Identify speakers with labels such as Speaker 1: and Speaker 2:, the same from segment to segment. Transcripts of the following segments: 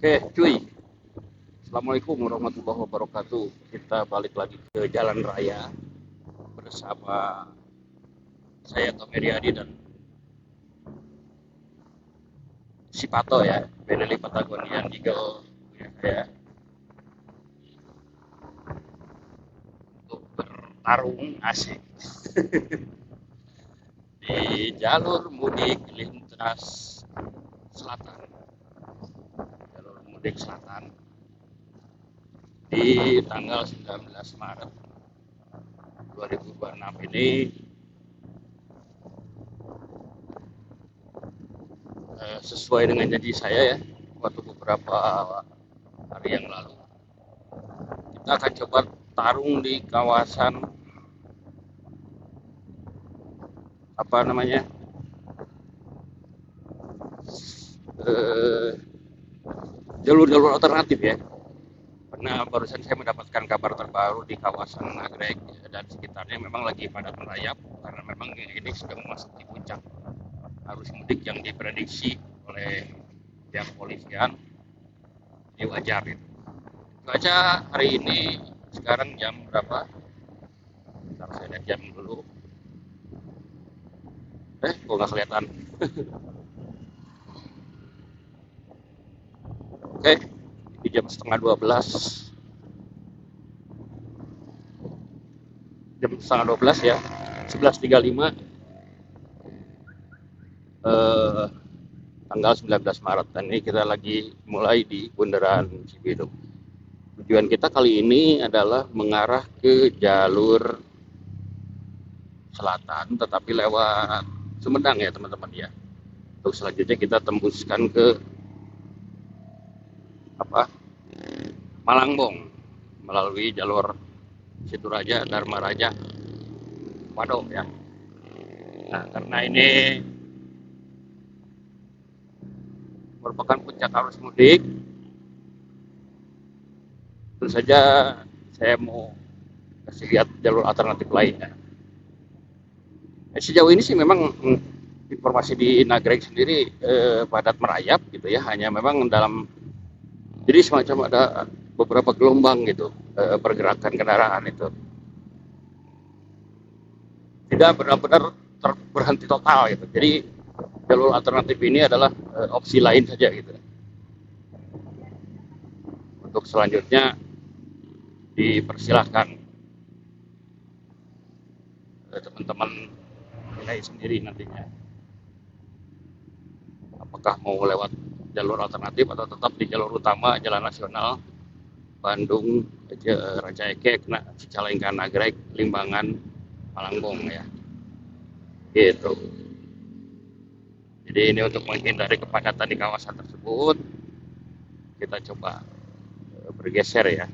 Speaker 1: Cuy. Assalamualaikum warahmatullahi wabarakatuh. Kita balik lagi ke Jalan Raya bersama saya Tommy Riyadi dan si Pato ya, Benelli Patagonian Eagle ya, saya untuk bertarung asik di jalur mudik lintas selatan, jalur mudik selatan di tanggal 19 Maret 2026 ini. Sesuai dengan janji saya ya, waktu beberapa hari yang lalu, kita akan coba tarung di kawasan apa namanya jalur-jalur alternatif ya, karena barusan saya mendapatkan kabar terbaru di kawasan Nagrek dan sekitarnya memang lagi padat merayap karena memang ini sudah memasuki puncak arus mudik yang diprediksi oleh pihak kepolisian. Ini wajar itu. Cuaca hari ini sekarang jam berapa? Bentar saya lihat jam dulu. Kok nggak kelihatan? Oke, di jam setengah 12. Jam setengah 12 ya, 11.35 tanggal 19 Maret. Dan ini kita lagi mulai di Bundaran Cibiru. Tujuan kita kali ini adalah mengarah ke jalur selatan tetapi lewat Sumedang ya teman-teman ya. Untuk selanjutnya kita tembuskan ke Malangbong melalui jalur Situraja, Dharma Raja, Wado ya. Nah, karena ini merupakan puncak arus mudik, tentu saja saya mau kasih lihat jalur alternatif lainnya. Sejauh ini sih memang informasi di Nagrek sendiri padat merayap gitu ya, hanya memang jadi semacam ada beberapa gelombang gitu pergerakan kendaraan itu. Tidak benar-benar berhenti total gitu. Jadi jalur alternatif ini adalah opsi lain saja gitu. Untuk selanjutnya dipersilahkan teman-teman nilai sendiri nantinya. Apakah mau lewat jalur alternatif atau tetap di jalur utama Jalan Nasional Bandung, Ranca Ekek, Cicalengka, Nagrek, Limbangan, Malangbong ya. Gitu. Jadi ini untuk menghindari kepadatan di kawasan tersebut, kita coba bergeser ya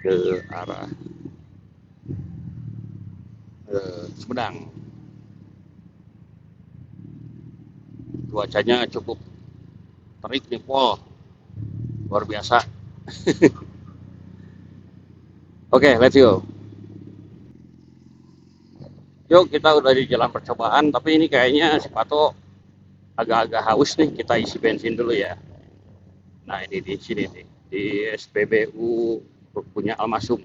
Speaker 1: ke arah Sumedang. Cuacanya cukup terik nih, Pol. Luar biasa. Oke, let's go. Yuk, kita udah di jalan percobaan, tapi ini kayaknya si Pato agak-agak haus nih, kita isi bensin dulu ya. Nah, ini di sini nih, di SPBU punya Almasum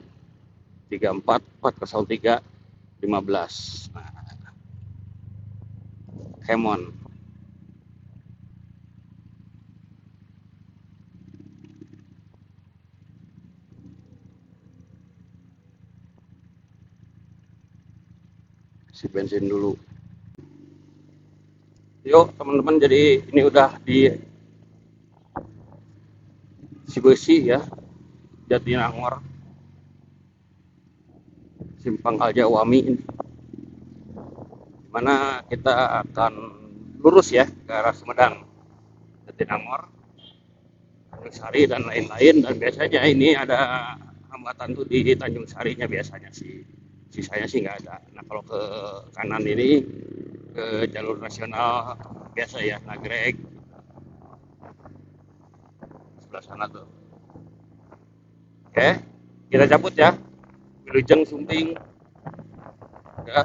Speaker 1: 34403 15. Nah, Hemon. Isi bensin dulu. Yuk teman-teman, jadi ini udah di Sibesi ya, Jatinangor, Simpang Aljawami ini, dimana kita akan lurus ya ke arah Sumedang, Jatinangor, Tanjung Sari dan lain-lain. Dan biasanya ini ada hambatan tuh di Tanjung Sarinya biasanya sih, sisanya sih nggak ada. Nah kalau ke kanan ini ke jalur nasional biasa ya, Nagrek sebelah sana tuh. Oke, kita cabut ya, Wilujeng Sumbing ke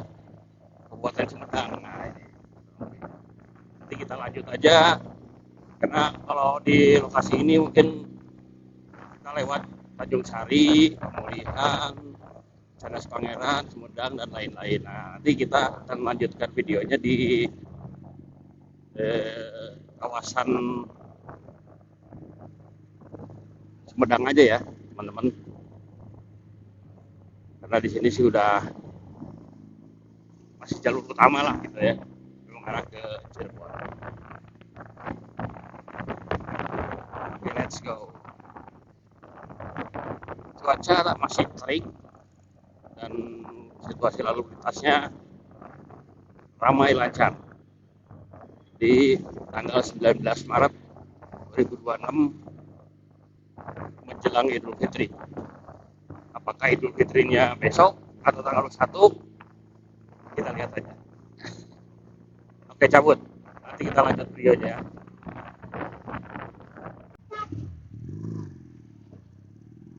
Speaker 1: Kabupaten Sumedang. Nah ini nanti kita lanjut aja Karena kalau di lokasi ini mungkin kita lewat Tanjung Sari, Pemulihan, Cadas Pangeran, Sumedang, dan lain-lain. Nah, nanti kita akan melanjutkan videonya di kawasan Sumedang aja ya, teman-teman. Karena di sini sih udah masih jalur utama lah gitu ya, mengarah ke Cirebon. Oke, let's go. Cuaca masih terik dan situasi lalu lintasnya ramai lancar di tanggal 19 Maret 2026 menjelang Idul Fitri. Apakah Idul Fitrinya besok atau tanggal 1? Kita lihat aja. Oke, cabut. Nanti kita lanjut videonya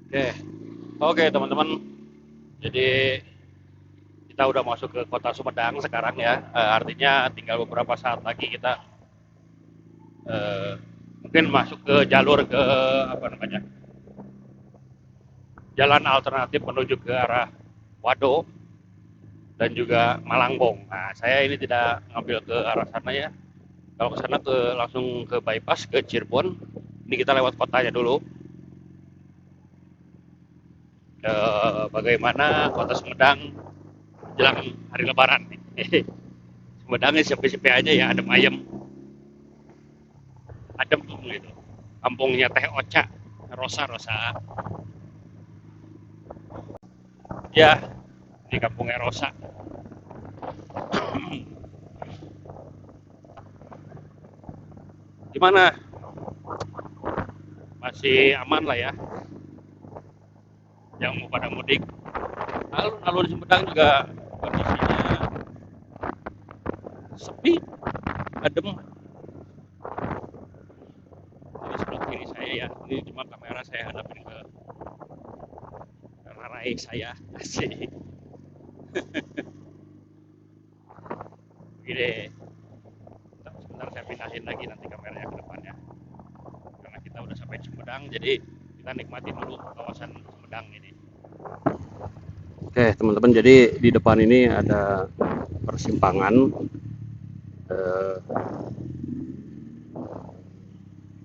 Speaker 1: ya. Oke teman-teman. Jadi kita udah masuk ke kota Sumedang sekarang ya. Artinya tinggal beberapa saat lagi kita mungkin masuk ke jalur ke apa namanya, jalan alternatif menuju ke arah Wado dan juga Malangbong. Nah, saya ini tidak ngambil ke arah sana ya. Kalau ke sana langsung ke bypass ke Cirebon. Ini kita lewat kotanya dulu. Bagaimana kota Sumedang jelang hari Lebaran. Sumedangnya sepi-sepi aja ya, adem ayem, adem gitu. Kampungnya Teh Oca, Rosa. Ya, di kampungnya Rosa. Gimana? Masih aman lah ya, yang mau pada mudik. Alun-alun Sumedang juga kondisinya sepi, adem. Ini sebelah kiri saya ya, ini cuma kamera saya hadapin ke rarai saya. Asik. Gini, sebentar saya pindahin lagi nanti kameranya ke depannya. Karena kita udah sampai Sumedang, jadi kita nikmati dulu kawasan Sumedang ini. Oke teman-teman, jadi di depan ini ada persimpangan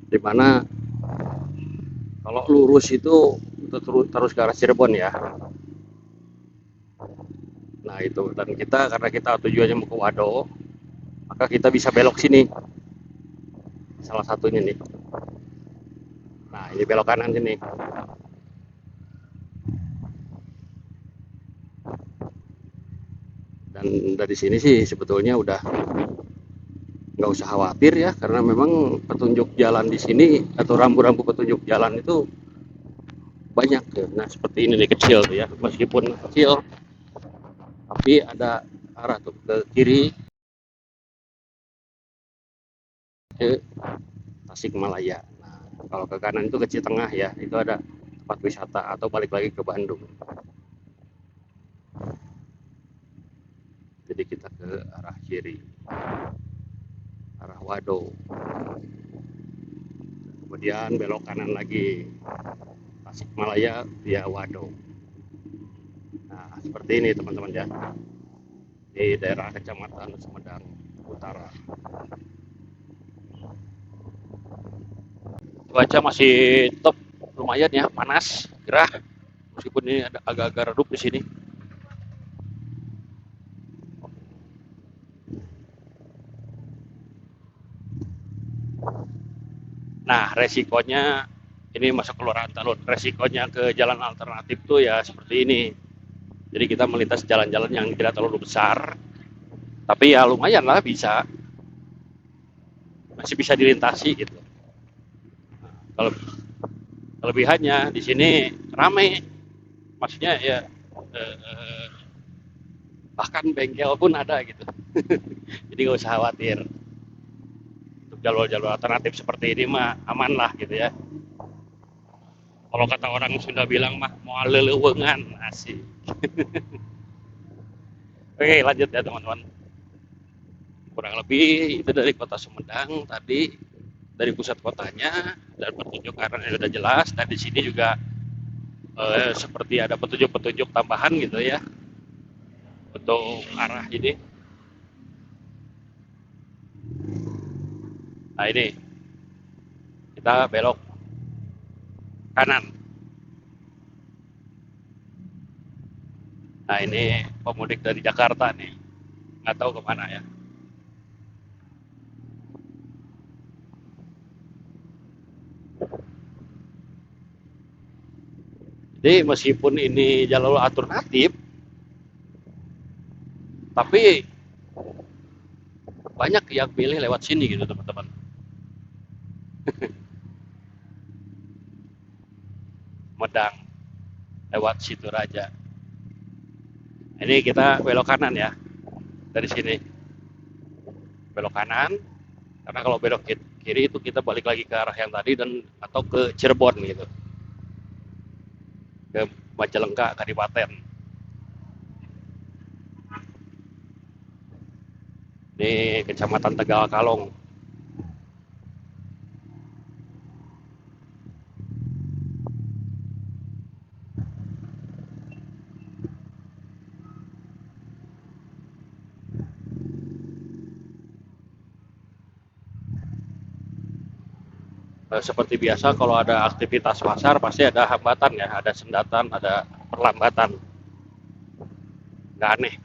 Speaker 1: di mana kalau lurus itu terus ke arah Cirebon ya. Nah itu, dan kita karena kita tujuannya mau ke Wado, maka kita bisa belok sini, salah satunya nih. Nah ini belok kanan sini. Dan dari sini sih sebetulnya udah nggak usah khawatir ya, karena memang petunjuk jalan di sini atau rambu-rambu petunjuk jalan itu banyak ya. Nah seperti ini nih, kecil ya, meskipun kecil tapi ada arah tuh ke kiri ke Tasikmalaya. Nah, kalau ke kanan itu ke Citengah ya, itu ada tempat wisata atau balik lagi ke Bandung. Jadi kita ke arah kiri, arah Wado. Kemudian belok kanan lagi, Tasikmalaya via Wado. Nah, seperti ini teman-teman ya. Di daerah Kecamatan Sumedang Utara. Cuaca masih top, lumayan ya, panas, gerah. Meskipun ini ada agak-agak redup di sini. Nah, resikonya ini masuk kelurahan Talun. Resikonya ke jalan alternatif tuh ya seperti ini. Jadi kita melintas jalan-jalan yang tidak terlalu besar, tapi ya lumayan lah, masih bisa dilintasi gitu. Kalau kelebihannya di sini ramai, maksudnya ya bahkan bengkel pun ada gitu. Jadi nggak usah khawatir. Untuk jalur-jalur alternatif seperti ini mah aman lah gitu ya. Kalau kata orang Sunda bilang mah mau lelewengan, asik. Oke, lanjut ya teman-teman. Kurang lebih itu dari kota Sumedang tadi. dari pusat kotanya, dan petunjuk arahnya sudah jelas. Dan di sini juga seperti ada petunjuk-petunjuk tambahan gitu ya untuk arah ini. Nah ini kita belok kanan. Nah ini pemudik dari Jakarta nih, nggak tahu kemana ya. Jadi meskipun ini jalur alternatif, tapi banyak yang pilih lewat sini gitu teman-teman. Medang lewat situ Raja. Ini kita belok kanan ya dari sini, belok kanan. Karena kalau belok kiri itu kita balik lagi ke arah yang tadi dan atau ke Cirebon gitu, ke Majalengka Kadipaten. Ini Kecamatan Tegal Kalong. Seperti biasa kalau ada aktivitas pasar pasti ada hambatan ya, ada sendatan, ada perlambatan. Nggak aneh.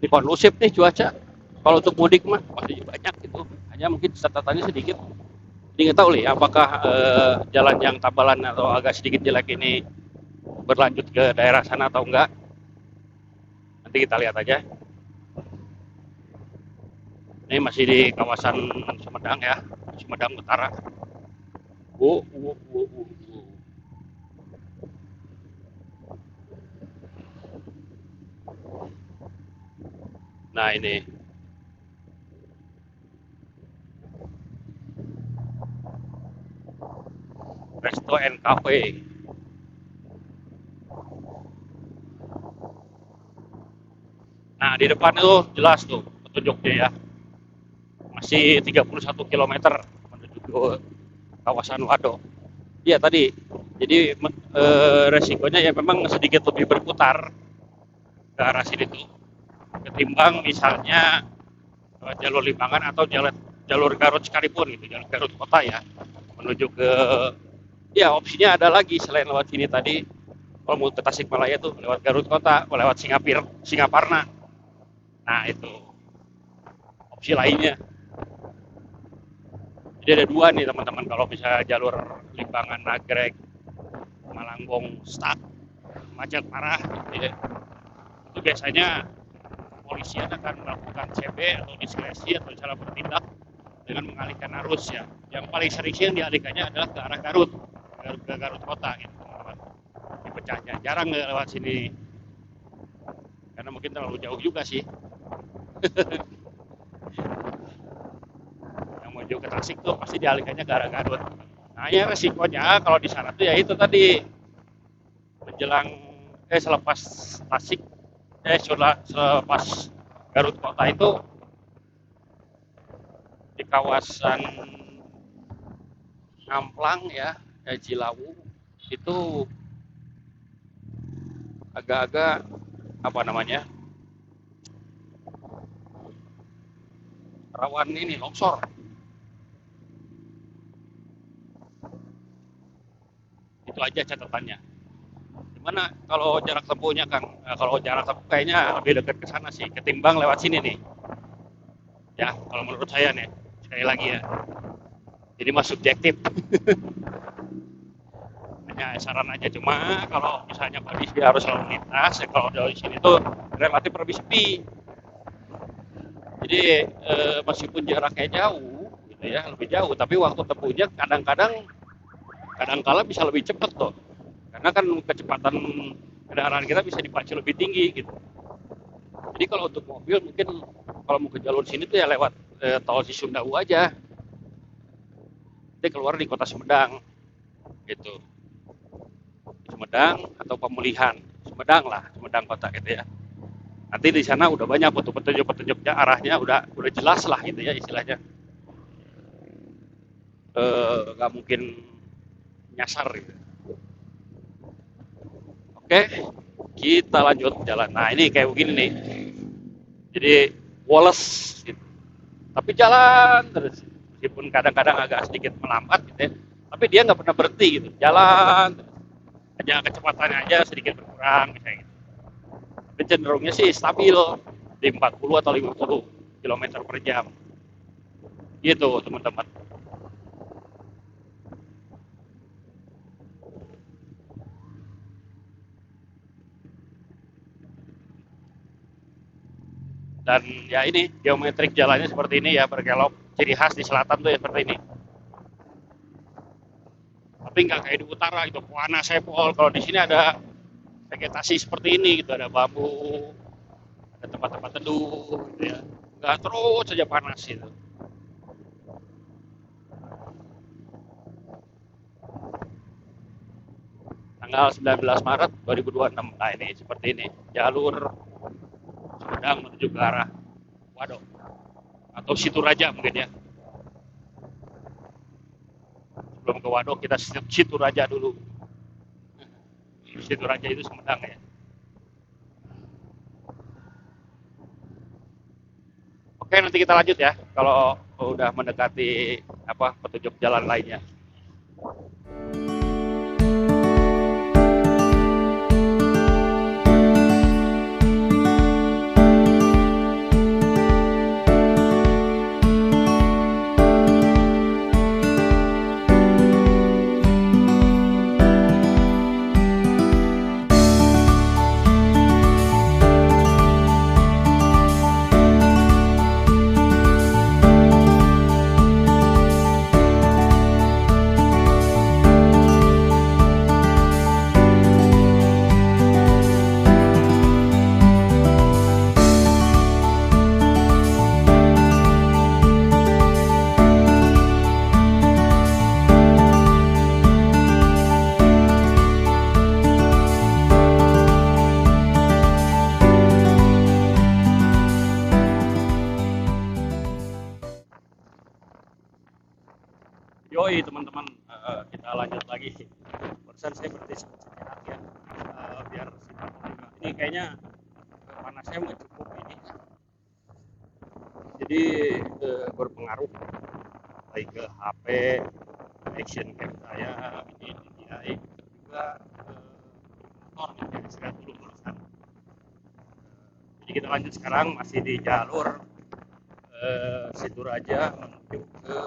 Speaker 1: Ini kondusif nih cuaca. Kalau untuk mudik mah masih banyak gitu. Hanya mungkin catatannya sedikit. Jadi nggak tahu nih apakah jalan yang Tambalan atau agak sedikit jelek ini berlanjut ke daerah sana atau enggak. Nanti kita lihat aja. Ini masih di kawasan Sumedang ya, Sumedang Utara. Uh, uh, uh, uh, uh. Nah ini Resto and Cafe. Nah di depan itu jelas tuh petunjuknya ya. Masih 31 kilometer menuju ke kawasan Wado. Iya tadi. Jadi resikonya ya memang sedikit lebih berputar ke arah sini tuh ketimbang misalnya jalur Limbangan atau jalur Garut sekalipun gitu, jalur Garut kota ya menuju ke, ya opsinya ada lagi selain lewat sini tadi. Kalau mau ke Tasikmalaya tuh lewat Garut kota, lewat Singaparna. Nah itu opsi lainnya. Jadi ada dua nih teman-teman, kalau bisa jalur Limbangan Nagrek Malangbong stuck macet parah gitu ya. Itu biasanya kepolisian akan melakukan CB atau diskresi atau cara bertindak dengan mengalihkan arus ya. Yang paling sering sih yang dialihkannya adalah ke arah Garut kota gitu teman-teman. Dipecahnya jarang lewat sini karena mungkin terlalu jauh juga sih. Yang menuju ke Tasik tuh pasti dialihkannya ke arah Garut. Nah ya resikonya kalau di sana tuh ya itu tadi menjelang selepas Tasik selepas Garut kota itu di kawasan Ngamplang ya, Cilawu itu agak-agak apa namanya, rawan ini longsor. Itu aja catatannya. Gimana kalau jarak tempuhnya Kang? Nah, kalau jarak tempuh kayaknya lebih dekat ke sana sih ketimbang lewat sini nih. Ya, kalau menurut saya nih, sekali lagi ya. Jadi mas subjektif. Hanya saran aja, cuma kalau misalnya kondisi harus lalu lintas, ya kalau dari sini tuh relatif lebih sepi. Jadi meskipun jaraknya jauh, gitu ya, lebih jauh, tapi waktu tempuhnya kadang-kala bisa lebih cepat tuh. Karena kan kecepatan kendaraan kita bisa dipacu lebih tinggi gitu. Jadi kalau untuk mobil mungkin kalau mau ke jalur sini tuh ya lewat tol Cisumdawu aja. Jadi keluar di kota Sumedang gitu. Sumedang atau Pemulihan. Sumedang lah, Sumedang kota gitu ya. Nanti di sana udah banyak petunjuk-petunjuknya, arahnya udah jelas lah gitu ya istilahnya. Nggak mungkin nyasar gitu. Oke, kita lanjut jalan. Nah ini kayak begini nih. Jadi Wallace gitu. Tapi jalan terus, meskipun kadang-kadang agak sedikit melambat gitu ya, tapi dia nggak pernah berhenti gitu, jalan terus. Aja kecepatannya aja sedikit berkurang misalnya gitu. Tapi cenderungnya sih stabil di 40 atau 50 kilometer per jam gitu teman-teman. Dan ya ini geometrik jalannya seperti ini ya, berkelok, ciri khas di selatan tuh ya seperti ini. Tapi nggak kayak di utara gitu, Puana Sepol. Kalau di sini ada vegetasi seperti ini gitu, ada bambu, ada tempat-tempat teduh gitu ya, nggak terus saja panas gitu. Tanggal 19 Maret 2026. Nah ini seperti ini jalur Sumedang menuju ke arah Wadok atau Situraja mungkin ya. Sebelum ke Wadok kita Situraja dulu. Situraja itu Sumedang ya. Oke, nanti kita lanjut ya kalau udah mendekati apa petunjuk jalan lainnya. Yoi teman-teman, kita lanjut lagi. Barusan saya berhenti sejenak ya, biar simak juga. Ini kayaknya panasnya mau cukup ini, jadi berpengaruh baik ke HP, action cam saya, ini DJI juga motor yang istirahat dulu barusan. Jadi kita lanjut sekarang masih di jalur Situraja menuju ke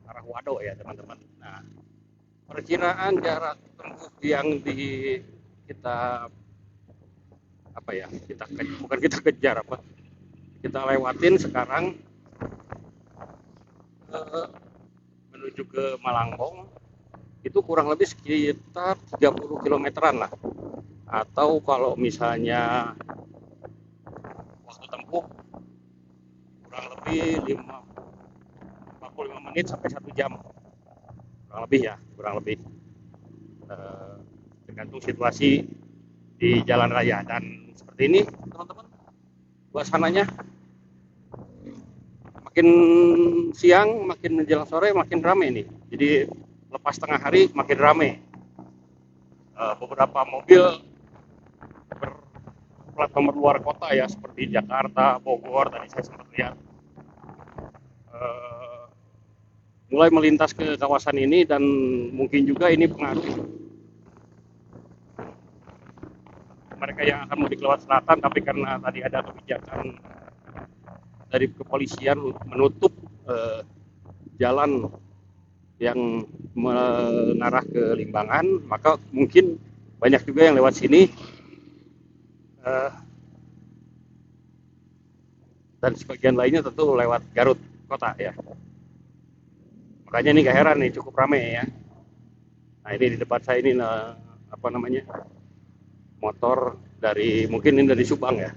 Speaker 1: arah Wado ya teman-teman. Nah, perkiraan jarak tempuh yang kita apa ya, bukan kita kejar apa, kita lewatin sekarang menuju ke Malangbong itu kurang lebih sekitar 30 kilometeran lah, atau kalau misalnya waktu tempuh kurang lebih 45 menit sampai 1 jam kurang lebih ya, kurang lebih tergantung situasi di jalan raya. Dan seperti ini teman-teman, suasananya makin siang makin menjelang sore makin ramai nih. Jadi lepas tengah hari makin ramai. Beberapa mobil berplat nomor luar kota ya, seperti Jakarta, Bogor, tadi saya sempat lihat mulai melintas ke kawasan ini. Dan mungkin juga ini pengaruh mereka yang akan mudik lewat selatan, tapi karena tadi ada kebijakan dari kepolisian menutup jalan yang mengarah ke Limbangan, maka mungkin banyak juga yang lewat sini, dan sebagian lainnya tentu lewat Garut kota ya. Makanya ini gak heran nih, cukup ramai ya. Nah ini di depan saya ini apa namanya, motor dari, mungkin ini dari Subang ya.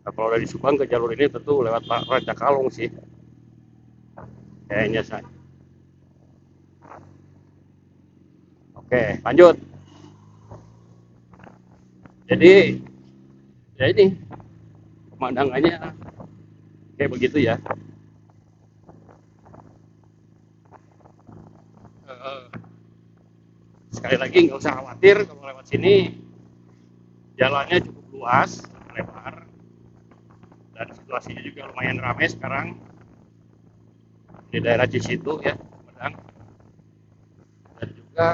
Speaker 1: Nah, kalau dari Subang ke jalur ini tentu lewat Ranca Kalong sih kayaknya saya. Oke lanjut. Jadi Ya ini pemandangannya kayak begitu ya. Eh, Sekali lagi nggak usah khawatir kalau lewat sini, jalannya cukup luas, lebar, dan situasinya juga lumayan ramai sekarang di daerah Cisitu ya, Sumedang. Dan juga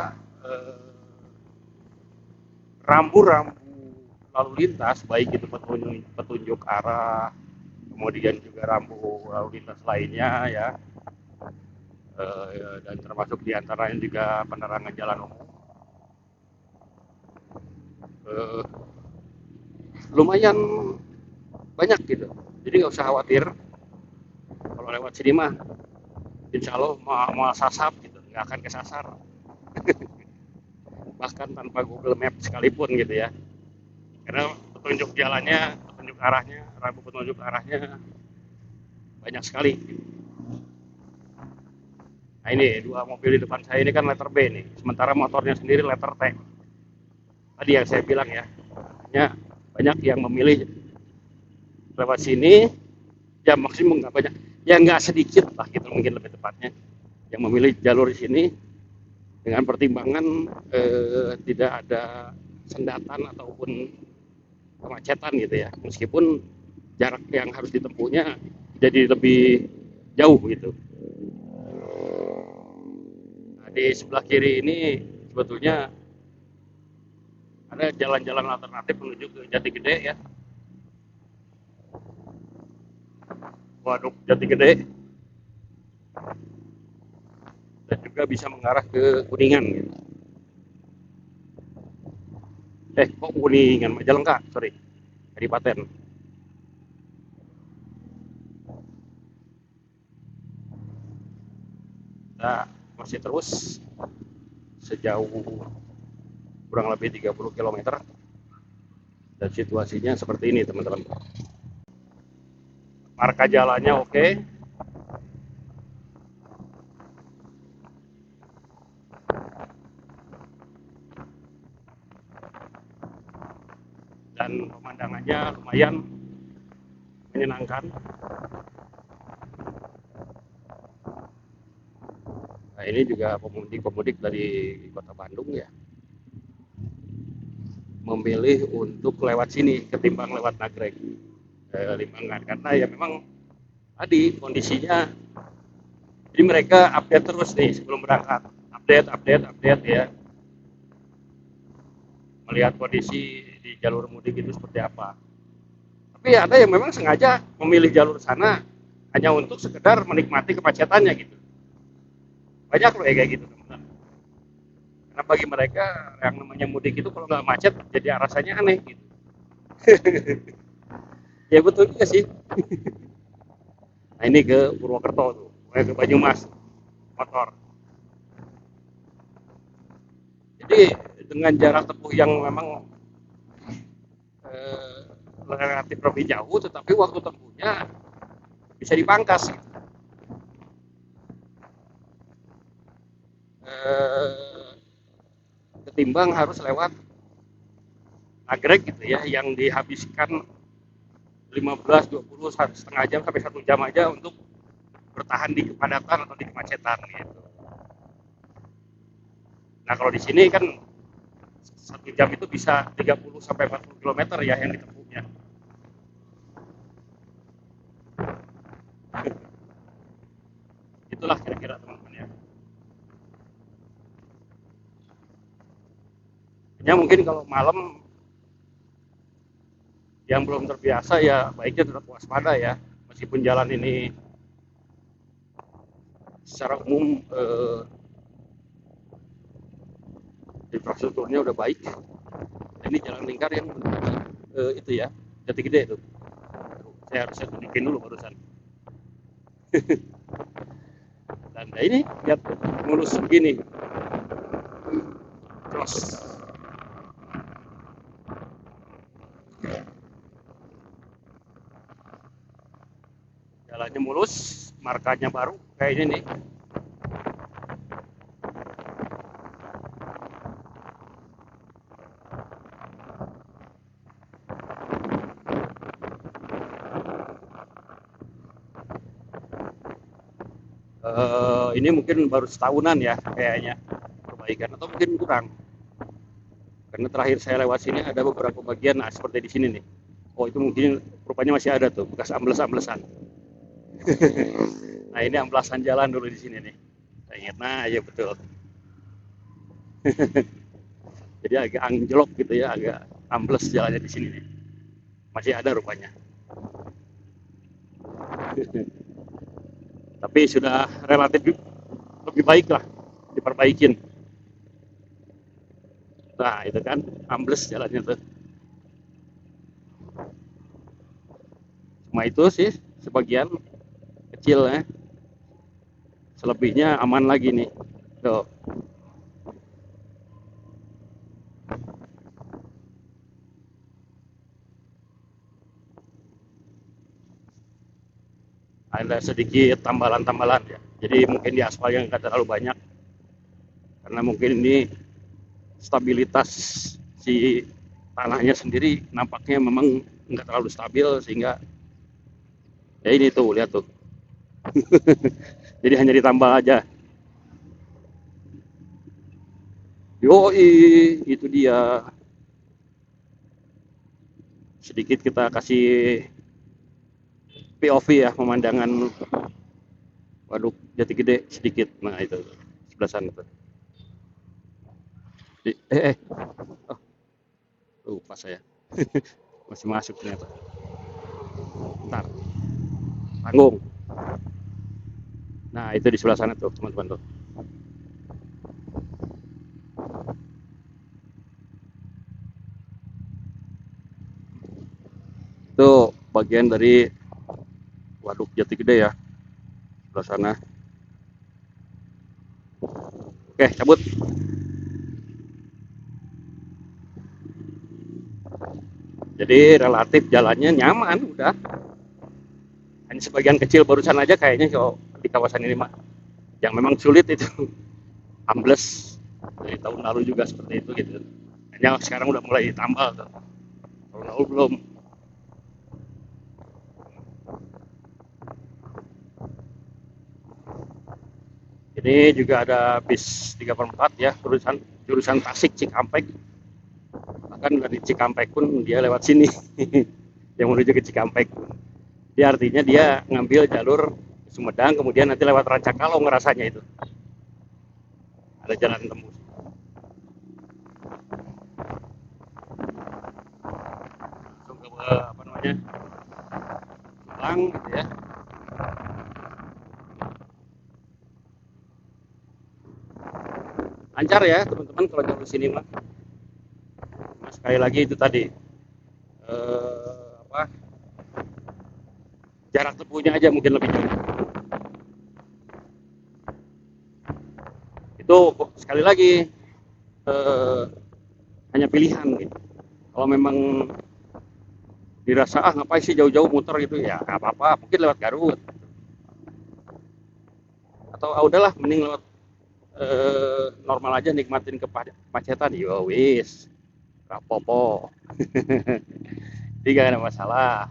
Speaker 1: rambu-rambu lalu lintas, baik itu petunjuk arah, kemudian juga rambu lalu lintas lainnya ya, dan termasuk diantaranya juga penerangan jalan umum, eh, lumayan banyak gitu. Jadi nggak usah khawatir kalau lewat sini mah, insya Allah mau sasap gitu, nggak akan kesasar. Bahkan tanpa Google Map sekalipun gitu ya, karena petunjuk jalannya, petunjuk arahnya, rambu petunjuk arahnya banyak sekali. Nah ini dua mobil di depan saya ini kan letter B nih, sementara motornya sendiri letter T. Tadi yang saya bilang ya, hanya banyak yang memilih lewat sini, ya maksimum nggak banyak, ya nggak sedikit lah gitu mungkin lebih tepatnya, yang memilih jalur di sini dengan pertimbangan tidak ada sendatan ataupun kemacetan gitu ya, meskipun jarak yang harus ditempuhnya jadi lebih jauh gitu. Nah, di sebelah kiri ini sebetulnya ada jalan-jalan alternatif menuju ke Jati Gede ya, Waduk Jati Gede, dan juga bisa mengarah ke Kuningan gitu. Kok Kuningan, Majalengka, sorry, Kadipaten. Kita masih terus sejauh kurang lebih 30 km, dan situasinya seperti ini teman-teman. Marka jalannya oke. Dan pemandangannya lumayan menyenangkan. Nah ini juga pemudik-pemudik dari kota Bandung ya, memilih untuk lewat sini ketimbang lewat Nagreg, Limbangan, karena ya memang tadi kondisinya, jadi mereka update terus nih sebelum berangkat, update ya, melihat kondisi di jalur mudik itu seperti apa. Tapi ada yang memang sengaja memilih jalur sana hanya untuk sekedar menikmati kemacetannya gitu. Banyak loh ya kayak gitu teman-teman. Karena bagi mereka yang namanya mudik itu kalau nggak macet jadi rasanya aneh gitu. Ya betul juga sih. Nah ini ke Purwokerto tuh, ke Banyumas motor. Jadi dengan jarak tempuh yang memang eh, relatif lebih jauh, tetapi waktu tempuhnya bisa dipangkas. Eh, Ketimbang harus lewat Nagreg gitu ya, yang dihabiskan 15-20 setengah jam sampai 1 jam aja untuk bertahan di kepadatan atau di kemacetan gitu. Nah kalau di sini kan 1 jam itu bisa 30 sampai 40 km ya yang ditempuhnya. Itulah kira-kira teman-teman ya. Hanya mungkin kalau malam yang belum terbiasa ya baiknya tetap waspada ya. Meskipun jalan ini secara umum infrastrukturnya udah baik. Ini jalan lingkar yang itu ya, Jati Gede itu. Saya harus tunjukin dulu barusan. Dan nah ini lihat mulus begini. Terus jalannya mulus, markanya baru kayak ini nih. Ini mungkin baru setahunan ya kayaknya perbaikan, atau mungkin kurang, karena terakhir saya lewat sini ada beberapa bagian, nah seperti di sini nih. Oh, itu mungkin rupanya masih ada tuh bekas ambles-amblesan. Nah, ini amplasan jalan dulu di sini nih. Saya ingat, nah iya betul. Jadi agak anjlok gitu ya, agak ambles jalannya di sini nih. Masih ada rupanya. Tapi sudah relatif lebih baik lah, diperbaikin. Nah, itu kan ambles jalannya tuh. Cuma itu sih sebagian kecil ya. Selebihnya aman lagi nih. Tuh. Ada sedikit tambalan-tambalan ya. Jadi mungkin di aspal yang nggak terlalu banyak, karena mungkin ini stabilitas si tanahnya sendiri nampaknya memang nggak terlalu stabil, sehingga ya ini tuh lihat tuh. Jadi hanya ditambal aja. Yoi, itu dia. Sedikit kita kasih POV ya, pemandangan Waduk Jati Gede sedikit. Nah itu sebelah sana tuh. Oh, lupa saya. Masih masuk ternyata. Ntar, tanggung. Nah itu di sebelah sana tuh teman-teman tuh. Itu bagian dari Waduk Jati Gede ya, sebelah sana. Oke, cabut. Jadi relatif jalannya nyaman udah. Hanya sebagian kecil barusan aja kayaknya kalau di kawasan ini mah yang memang sulit itu. Ambles dari tahun lalu juga seperti itu gitu. Hanya sekarang udah mulai ditambal tuh. Tahun lalu belum. Ini juga ada bis 34 ya, jurusan jurusan Tasik Cikampek. Bahkan dari Cikampek pun dia lewat sini. Yang menuju ke Cikampek. Dia artinya dia ngambil jalur Sumedang, kemudian nanti lewat Rancakalong ngerasanya itu. Ada jalan tembus. Langsung ke apa namanya? Pulang gitu ya. Lancar ya teman-teman kalau jalur sini mah. Nah, sekali lagi itu tadi apa, jarak tempuhnya aja mungkin lebih jauh. Itu sekali lagi eh, hanya pilihan gitu. Kalau memang dirasa ngapain sih jauh-jauh muter gitu ya nggak apa-apa, mungkin lewat Garut, atau udahlah mending lewat normal aja, nikmatin kemacetan ya wis rapopo. Jadi gak ada masalah.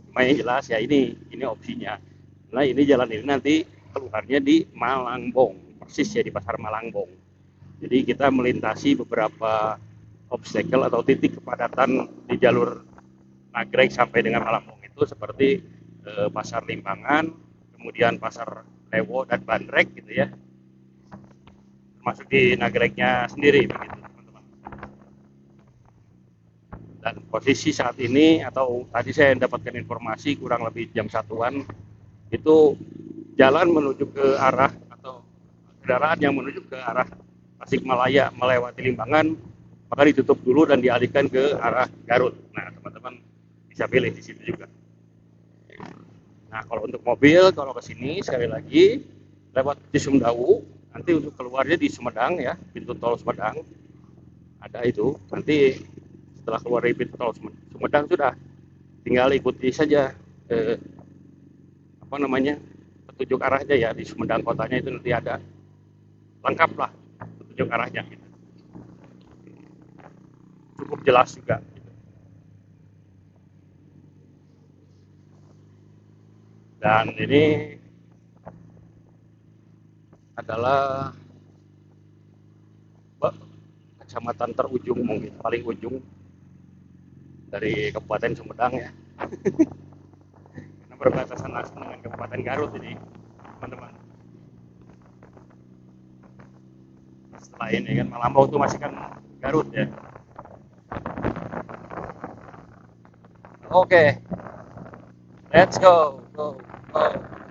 Speaker 1: Cuma yang jelas ya ini opsinya. Nah ini jalan ini nanti keluarnya di Malangbong, persis ya di pasar Malangbong. Jadi kita melintasi beberapa obstacle atau titik kepadatan di jalur Nagreg sampai dengan Malangbong itu, seperti pasar Limbangan, kemudian pasar Lewo dan Bandrek gitu ya, termasuk di Nagreknya sendiri begitu teman-teman. Dan posisi saat ini, atau tadi saya mendapatkan informasi kurang lebih jam satuan, itu jalan menuju ke arah, atau kendaraan yang menuju ke arah Tasikmalaya melewati Limbangan maka ditutup dulu dan dialihkan ke arah Garut. Nah teman-teman bisa pilih di situ juga. Nah kalau untuk mobil, kalau ke sini sekali lagi lewat Cisumdawu, nanti untuk keluarnya di Sumedang ya, pintu tol Sumedang ada itu. Nanti setelah keluar dari pintu tol Sumedang sudah tinggal ikuti saja eh, apa namanya, petunjuk arahnya ya, di Sumedang kotanya itu nanti ada lengkap lah petunjuk arahnya gitu. Cukup jelas juga gitu. Dan ini adalah kecamatan terujung, mungkin paling ujung dari Kabupaten Sumedang ya, karena berbatasan langsung dengan Kabupaten Garut ini teman-teman. Setelah ini kan Malambau itu masih kan Garut ya. Oke, let's go,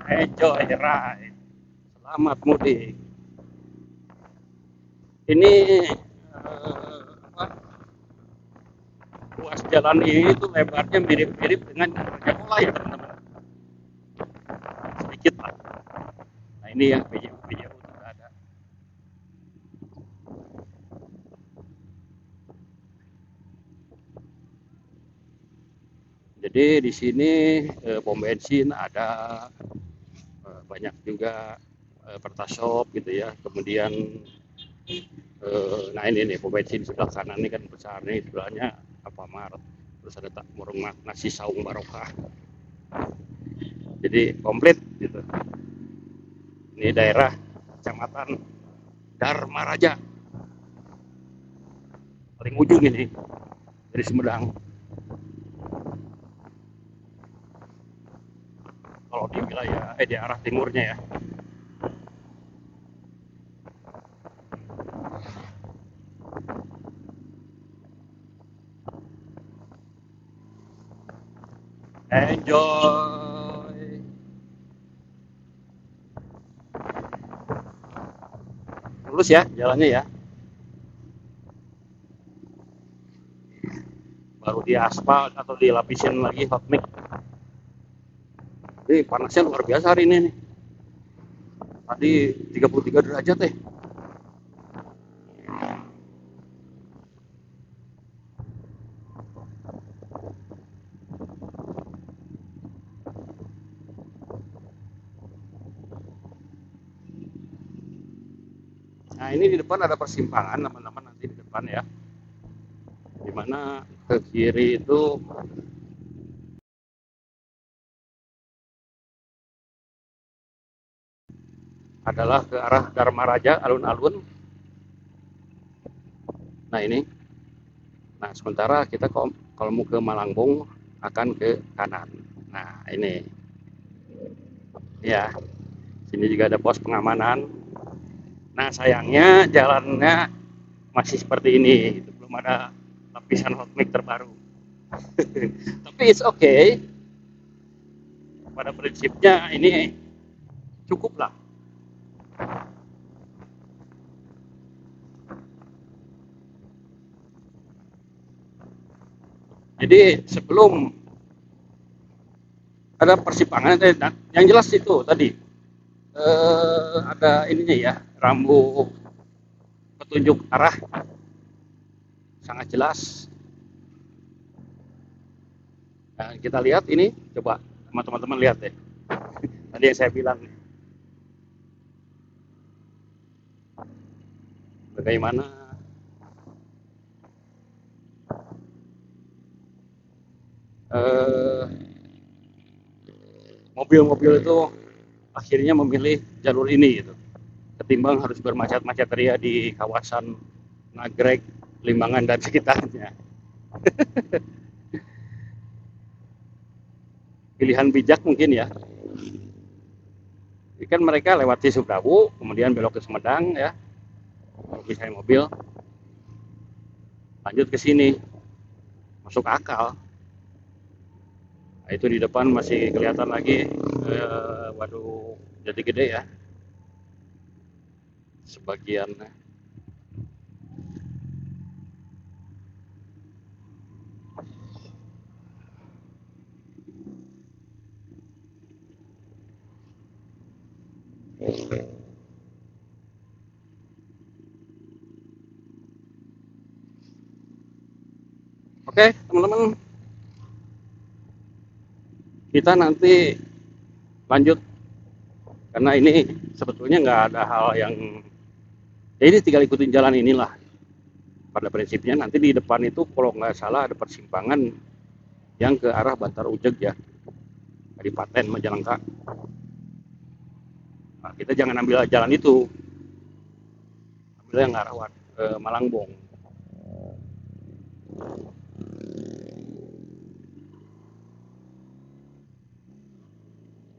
Speaker 1: enjoy the ride. Selamat mudik. Ini apa, ruas jalan ini tuh lebarnya mirip-mirip dengan jalannya Pola ya teman-teman, sedikit lah. Nah ini yang PJU sudah ada. Jadi di sini pom bensin ada, banyak juga pertasop gitu ya. Kemudian nah ini nih pom bensin sebelah kanan ini kan besar nih, sebelahnya Alfamart. Terus ada tak warung nasi saung barokah. Jadi komplit gitu. Ini daerah kecamatan Dharma Raja, paling ujung ini dari Sumedang. Kalau di wilayah di arah timurnya ya. Enjoy. Lurus ya jalannya ya. Baru di aspal atau dilapisin lagi hot mix. Ini panasnya luar biasa hari ini nih. Tadi 33 derajat deh. Nah ini di depan ada persimpangan teman-teman, nanti di depan ya, dimana ke kiri itu adalah ke arah Dharma Raja, alun-alun. Nah ini, nah sementara kita kalau mau ke Malangbong akan ke kanan. Nah ini ya, sini juga ada pos pengamanan. Nah sayangnya jalannya masih seperti ini, belum ada lapisan hot mix terbaru. Tapi it's okay. Pada prinsipnya ini cukup lah. Jadi sebelum ada persimpangan, yang jelas itu tadi ada ininya ya, rambu petunjuk arah sangat jelas. Nah, kita lihat ini, coba teman-teman lihat deh. Tadi yang saya bilang nih, bagaimana mobil-mobil itu akhirnya memilih jalur ini gitu, ketimbang harus bermacet-macet ria di kawasan Nagrek, Limbangan dan sekitarnya. Pilihan bijak mungkin ya. Jadi kan mereka lewat Cisumdawu, kemudian belok ke Sumedang ya, misalnya mobil, lanjut ke sini, masuk akal. Nah, itu di depan masih kelihatan lagi waduk Jati Gede ya, sebagian. Oke teman-teman, kita nanti lanjut, karena ini sebetulnya nggak ada hal yang, ya ini tinggal ikutin jalan inilah. Pada prinsipnya nanti di depan itu kalau nggak salah ada persimpangan yang ke arah Bantar Ujeg ya, Kadipaten Majalengka. Nah, kita jangan ambil jalan itu, ambil yang arah Malangbong.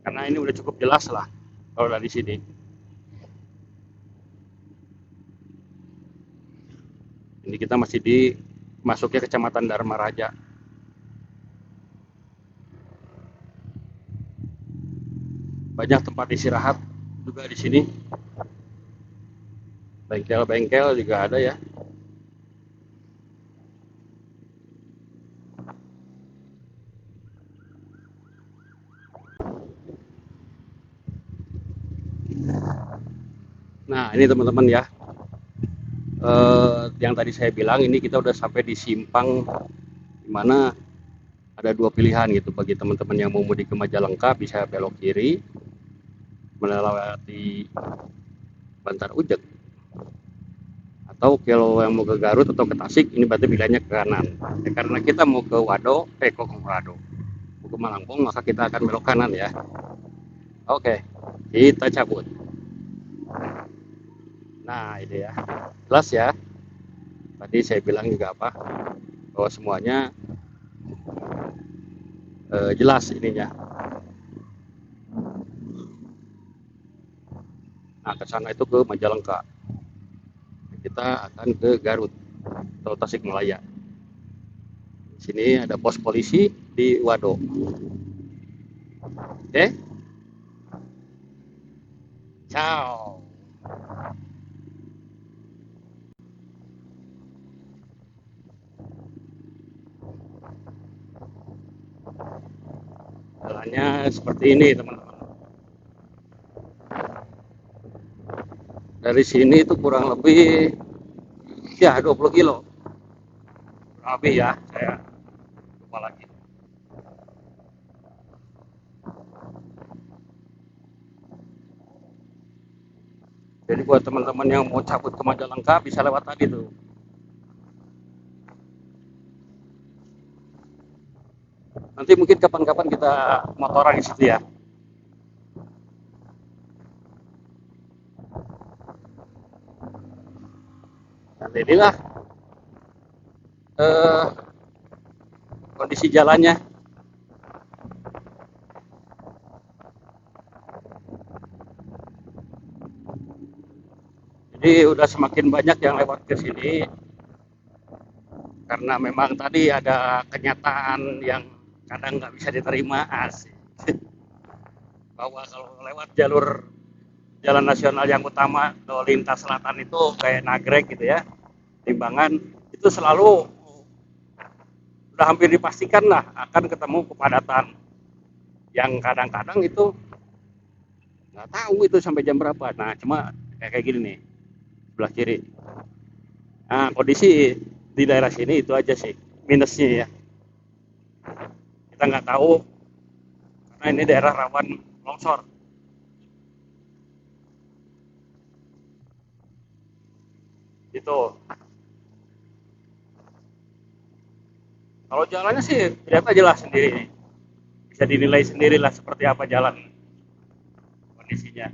Speaker 1: Karena ini udah cukup jelas lah kalau dari sini. Ini kita masih di masuknya Kecamatan Dharma Raja. Banyak tempat istirahat juga di sini. Bengkel-bengkel juga ada ya. Nah, ini teman-teman ya. Yang tadi saya bilang ini kita udah sampai di simpang di mana ada dua pilihan gitu bagi teman-teman yang mau mudik ke Majalengka, bisa belok kiri melewati Bantar Ujek, atau kalau yang mau ke Garut atau ke Tasik ini berarti pilihannya ke kanan ya, karena kita mau ke mau ke Malangbong, maka kita akan belok kanan ya. Oke, kita cabut. Nah ini ya, jelas ya, tadi saya bilang juga apa, bahwa semuanya jelas ininya. Nah ke sana itu ke Majalengka, kita akan ke Garut atau Tasikmalaya. Di sini ada pos polisi di Wado. Oke, ciao. Jalannya seperti ini teman-teman. Dari sini itu kurang lebih ya 20 kilo. Kurang lebih ya, saya lupa lagi. Jadi buat teman-teman yang mau cabut ke Majalengka bisa lewat tadi tuh. Nanti mungkin kapan-kapan kita motoran di situ ya. Dan inilah eh, kondisi jalannya. Jadi udah semakin banyak yang lewat ke sini karena memang tadi ada kenyataan yang kadang nggak bisa diterima, asik. Bahwa kalau lewat jalur jalan nasional yang utama ke lintas selatan itu kayak Nagrek gitu ya, Limbangan, itu selalu udah hampir dipastikan lah akan ketemu kepadatan yang kadang-kadang itu nggak tahu itu sampai jam berapa. Nah cuma kayak gini nih sebelah kiri. Nah kondisi di daerah sini itu aja sih minusnya ya, kita nggak tahu karena ini daerah rawan longsor. Itu kalau jalannya sih lihat aja lah sendiri, bisa dinilai sendirilah seperti apa jalan kondisinya.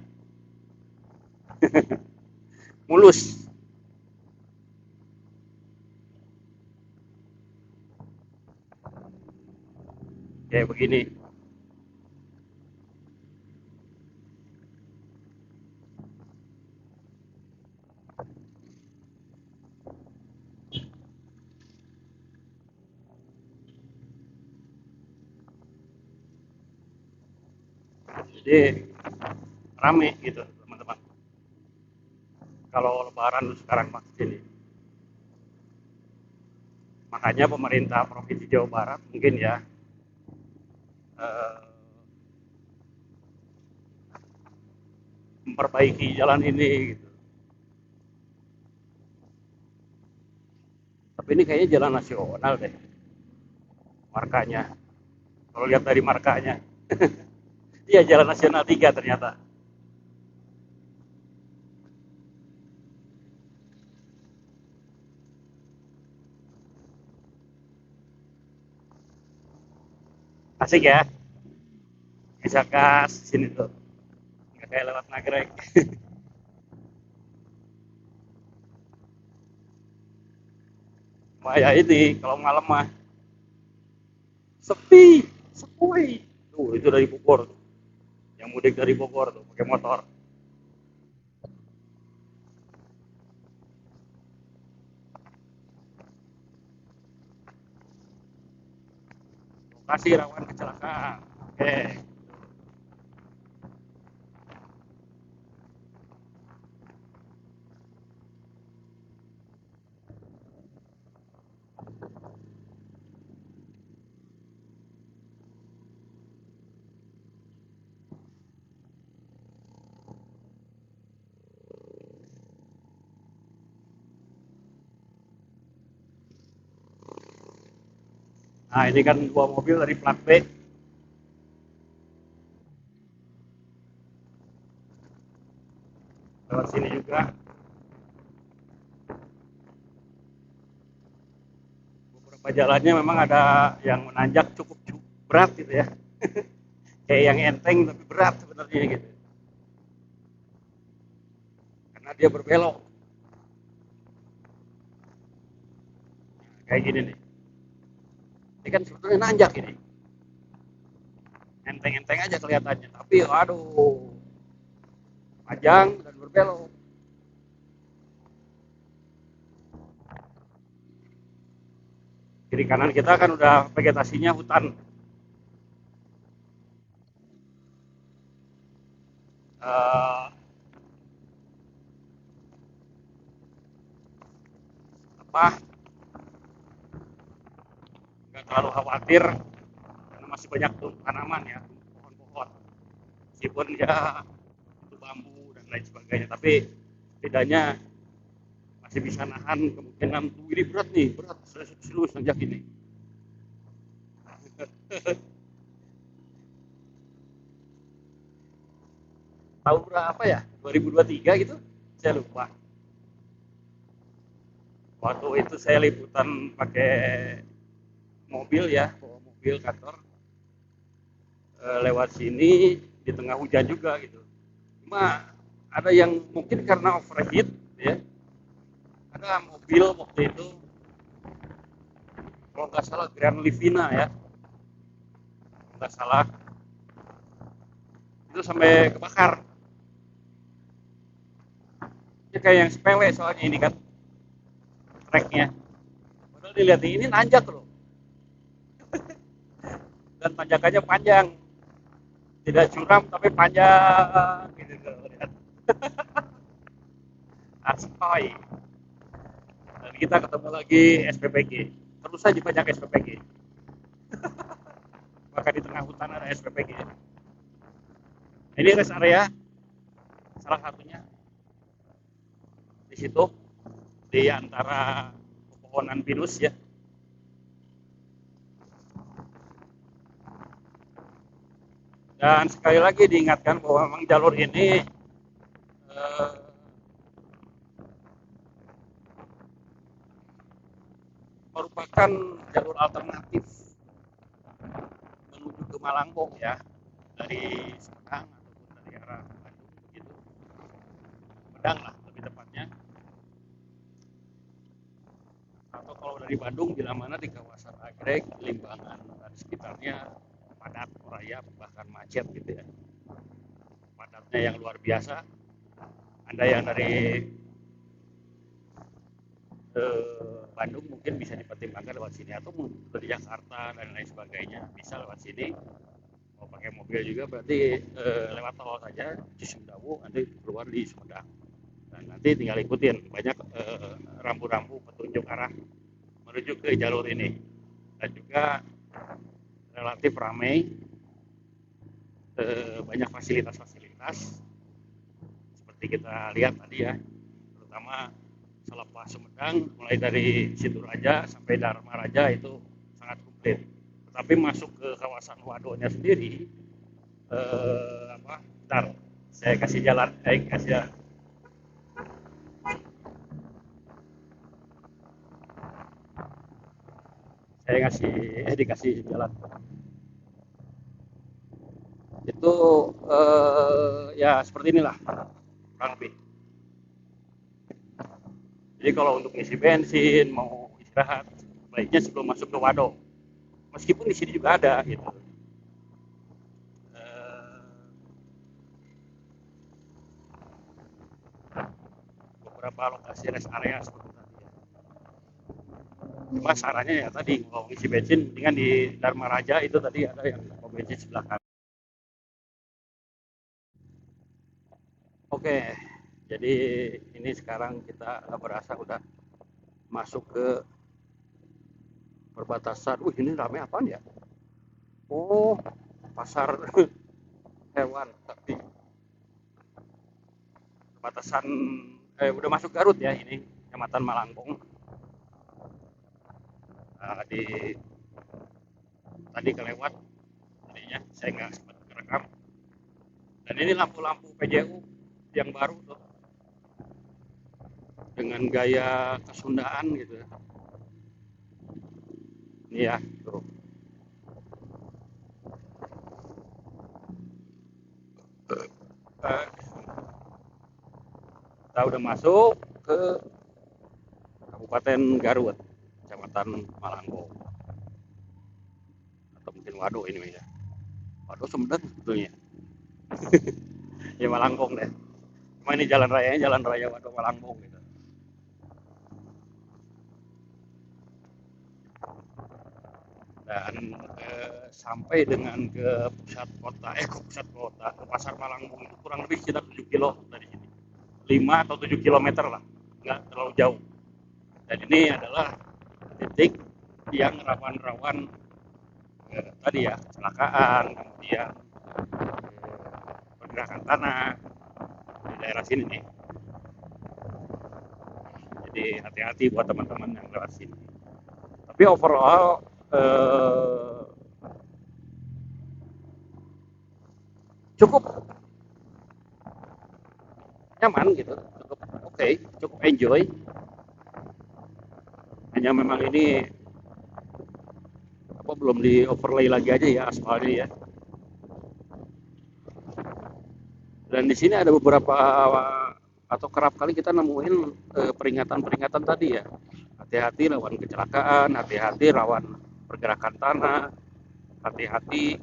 Speaker 1: Mulus kayak begini. Jadi rame gitu teman-teman kalau lebaran sekarang masih sini. Makanya pemerintah provinsi Jawa Barat mungkin ya eh, memperbaiki jalan ini gitu. Tapi ini kayaknya jalan nasional deh markanya, kalau lihat dari markanya. Iya jalan nasional 3 ternyata. Asik ya, bisa gas sini tuh, kayak lewat Nagrek. Wah ya ini kalau malam mah sepi, sepi. Tuh itu dari Bogor, tuh. Yang mudik dari Bogor tuh pakai motor. Lokasi rawan kecelakaan. Oke. Nah ini kan dua mobil dari plat B lewat sini juga. Beberapa jalannya memang ada yang menanjak cukup berat gitu ya. Kayak yang enteng tapi berat sebenarnya gitu. Karena dia berbelok. Kayak gini nih. Ini kan sebetulnya nanjak ini. Enteng-enteng aja kelihatannya. Tapi waduh, panjang dan berbelok. Kiri kanan kita kan udah vegetasinya hutan. Eh, apa nggak terlalu khawatir karena masih banyak tuh tanaman ya, pohon-pohon. Meskipun ya itu bambu dan lain sebagainya, tapi bedanya masih bisa nahan kemungkinan tuh ini berat nih, berat serius nanjak ini. Tahun berapa ya? 2023 gitu? Saya lupa. Waktu itu saya liputan pakai mobil ya, bawa mobil kantor lewat sini di tengah hujan juga gitu. Cuma ada yang mungkin karena overheat ya, ada mobil waktu itu kalau nggak salah Grand Livina ya, nggak salah itu sampai kebakar. Ini kayak yang sepele soalnya ini kan treknya. Padahal dilihat ini nanjak loh, dan tanjakannya panjang, tidak curam tapi panjang gitu loh. Lihat. Aspal. Dan kita ketemu lagi SPPG. Terus saja banyak SPPG. Bahkan di tengah hutan ada SPPG. Ini rest area salah satunya di situ di antara pepohonan pinus ya. Dan sekali lagi diingatkan bahwa memang jalur ini eh, merupakan jalur alternatif menuju ke Malangbong ya, dari Sumedang ataupun dari arah Bandung begitu, Sumedang lah lebih tepatnya, atau kalau dari Bandung bila mana di kawasan Nagrek, Limbangan dan sekitarnya padat, merayap, bahkan macet gitu ya, padatnya yang luar biasa. Anda yang dari Bandung mungkin bisa dipertimbangkan lewat sini, atau dari Jakarta dan lain sebagainya bisa lewat sini. Mau pakai mobil juga berarti lewat tol saja Cisumdawu, nanti keluar di Sumedang, dan nanti tinggal ikutin banyak rambu-rambu petunjuk arah menuju ke jalur ini, dan juga relatif ramai, banyak fasilitas-fasilitas seperti kita lihat tadi ya, terutama selepas Sumedang mulai dari Situraja sampai Dharma Raja itu sangat komplit. Tetapi masuk ke kawasan Wadonya sendiri, bentar, saya kasih jalan, saya ngasih dikasih jalan itu ya seperti inilah kurang lebih. Jadi kalau untuk isi bensin mau istirahat baiknya sebelum masuk ke waduk. Meskipun di sini juga ada gitu. Eh, Beberapa lokasi rest area seperti tadi ya. Cuma sarannya ya tadi kalau isi bensin dengan di Dharma Raja itu tadi ada yang pom bensin sebelah kanan. Oke, jadi ini sekarang kita berasa udah masuk ke perbatasan. Ini ramai apaan ya? Oh, pasar hewan. Tapi perbatasan udah masuk Garut ya ini, Kecamatan Malangkung. Di tadi kelewat, tadinya saya nggak sempat merekam. Dan ini lampu-lampu PJU yang baru tuh, dengan gaya kesundaan gitu ya. Ini ya, tuh. Eh, kita udah masuk ke Kabupaten Garut, Kecamatan Malangkung. Atau mungkin Waduh ini ya. Waduh Sumedang sebetulnya. Ya Malangkung deh. Cuma ini jalan rayanya Jalan Raya Waduh Malangkung gitu. Dan sampai dengan ke pusat kota, ke Pasar Malangkung itu kurang lebih sekitar 7 kilo dari sini. 5 atau 7 kilometer lah, nggak terlalu jauh. Dan ini adalah titik yang rawan-rawan tadi ya, kecelakaan, kemudian pergerakan tanah di daerah sini nih. Jadi hati-hati buat teman-teman yang lewat sini. Tapi overall cukup nyaman gitu, cukup oke, cukup enjoy. Hanya memang ini apa belum di overlay lagi aja ya aspalnya ya. Dan di sini ada beberapa atau kerap kali kita nemuin peringatan-peringatan tadi ya. Hati-hati lawan kecelakaan, hati-hati lawan pergerakan tanah, hati-hati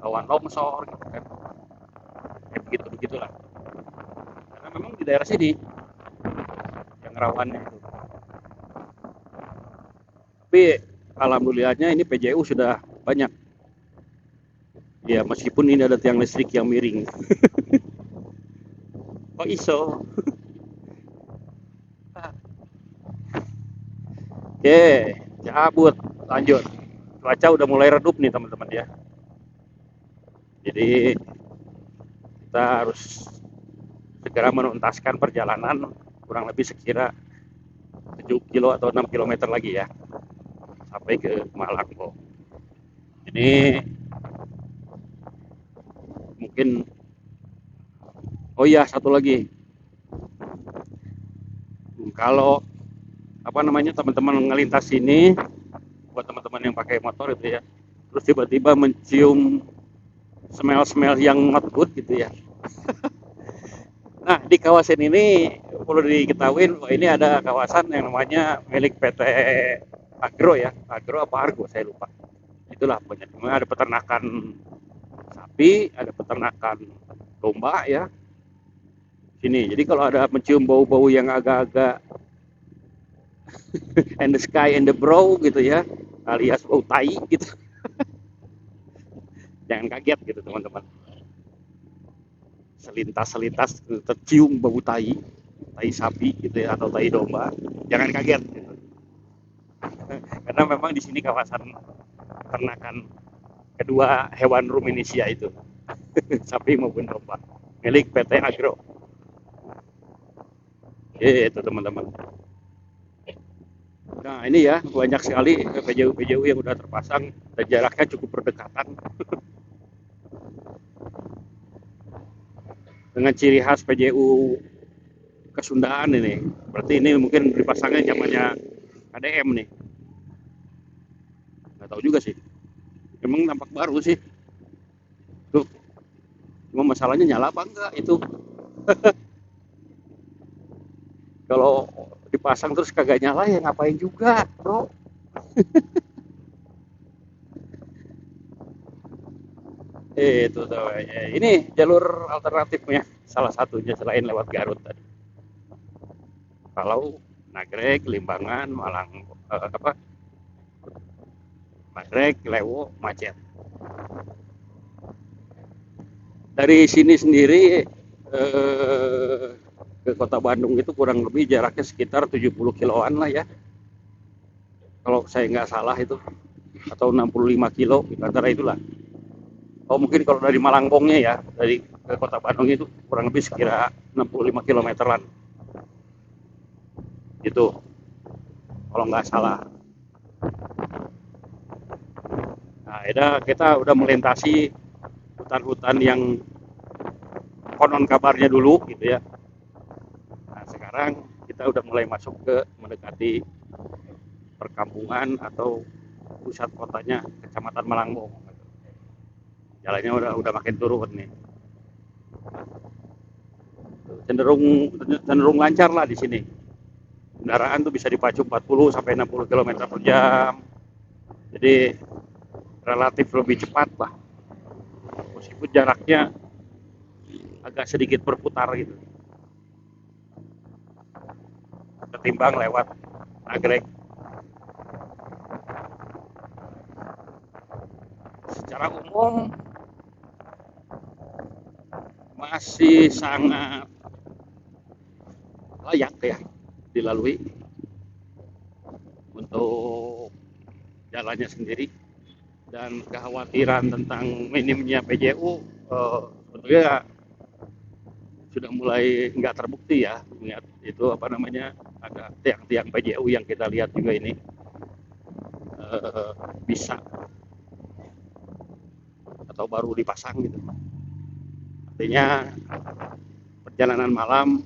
Speaker 1: lawan longsor gitu kan. Kayak begitu begitulah. Karena memang di daerah sini yang rawannya itu. Tapi alhamdulillahnya ini PJU sudah banyak. Ya meskipun ini ada tiang listrik yang miring. Oh iso. Oke, cabut, lanjut. Cuaca udah mulai redup nih teman-teman ya. Jadi kita harus segera menuntaskan perjalanan kurang lebih sekira 7 kilo atau 6 kilometer lagi ya sampai ke Malang. Ini mungkin oh iya satu lagi, kalau apa namanya teman-teman ngelintas sini buat teman-teman yang pakai motor itu ya, terus tiba-tiba mencium smell-smell yang not good gitu ya. Nah di kawasan ini perlu diketahui bahwa ini ada kawasan yang namanya milik PT Agro ya, Agro apa Argo saya lupa. Itulah pokoknya. Ada peternakan sapi, ada peternakan domba ya. Sini. Jadi kalau ada mencium bau-bau yang agak-agak and the sky and the bro gitu ya, alias bau tai gitu. Jangan kaget gitu teman-teman. Selintas-selintas tercium bau tai, tai sapi gitu ya atau tai domba. Jangan kaget gitu. Karena memang di sini kawasan peternakan kedua hewan ruminisia itu. Sapi maupun domba. Milik PT Agro. Itu teman-teman. Nah ini ya banyak sekali PJU-PJU yang udah terpasang dan jaraknya cukup berdekatan. Dengan ciri khas PJU Kesundaan ini. Berarti ini mungkin dipasangnya zamannya KDM nih. Nggak tahu juga sih. Memang tampak baru sih. Tuh. Cuma masalahnya nyala apa enggak itu. Kalau dipasang terus kagak nyala ya ngapain juga, bro. Itu tuh. Ini jalur alternatifnya salah satunya selain lewat Garut tadi. Kalau Nagrek, Limbangan, Malang, apa, Nagrek, Lewo, macet. Dari sini sendiri ke kota Bandung itu kurang lebih jaraknya sekitar 70 kiloan lah ya. Kalau saya nggak salah itu, atau 65 kilo antara itulah. Oh mungkin kalau dari Malangbongnya ya, dari ke kota Bandung itu kurang lebih sekira 65 kilometeran gitu, kalau nggak salah. Nah, kita udah melintasi hutan-hutan yang konon kabarnya dulu gitu ya. Nah, sekarang kita udah mulai masuk ke mendekati perkampungan atau pusat kotanya Kecamatan Malangbong. Jalannya udah makin turun nih. Cenderung cenderung lancar lah di sini. Kendaraan tuh bisa dipacu 40 sampai 60 km per jam. Jadi relatif lebih cepat lah. Meskipun jaraknya agak sedikit berputar gitu. Ketimbang lewat Nagrek. Secara umum masih sangat layak ya dilalui untuk jalannya sendiri, dan kekhawatiran tentang minimnya PJU sebetulnya sudah mulai nggak terbukti ya. Ingat itu apa namanya, ada tiang-tiang PJU yang kita lihat juga ini bisa atau baru dipasang gitu. Artinya perjalanan malam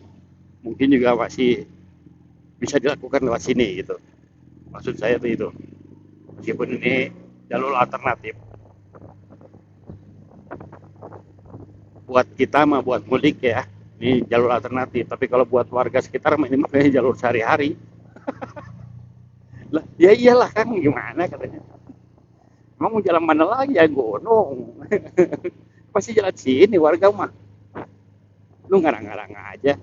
Speaker 1: mungkin juga masih bisa dilakukan lewat sini gitu. Maksud saya itu meskipun ini jalur alternatif buat kita mah, buat mudik ya, ini jalur alternatif. Tapi kalau buat warga sekitar ini makanya jalur sehari-hari. Lah ya iyalah kan, gimana katanya, emang mau jalan mana lagi ya gonong. Pasti jalan sini warga mah, lu ngarang-ngarang aja.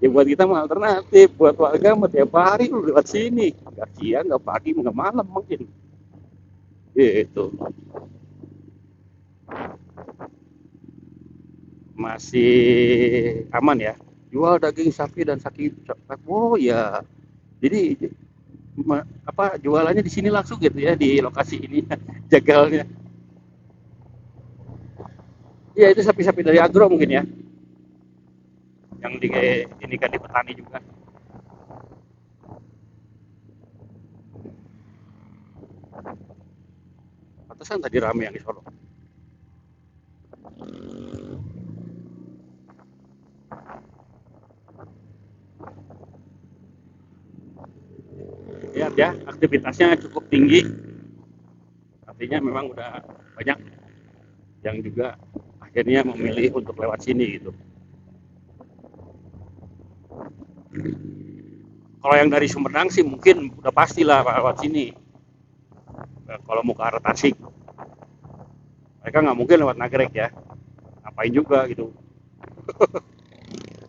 Speaker 1: Ya buat kita mah alternatif, buat warga mah tiap hari lu lewat sini, nggak siang nggak pagi nggak malam mungkin gitu. Masih aman ya, jual daging sapi dan sapi. Oh ya, jadi apa jualannya di sini langsung gitu ya, di lokasi ini. Jagalnya ya itu sapi-sapi dari agro mungkin ya, yang di ini kan di petani juga. Pantesan tadi rame yang di Solo. Lihat ya, aktivitasnya cukup tinggi, artinya memang udah banyak yang juga akhirnya memilih untuk lewat sini gitu. Kalau yang dari Sumedang sih mungkin udah pastilah lewat sini. Kalau mau ke arah Tasik, mereka nggak mungkin lewat Nagrek ya. Ngapain juga gitu.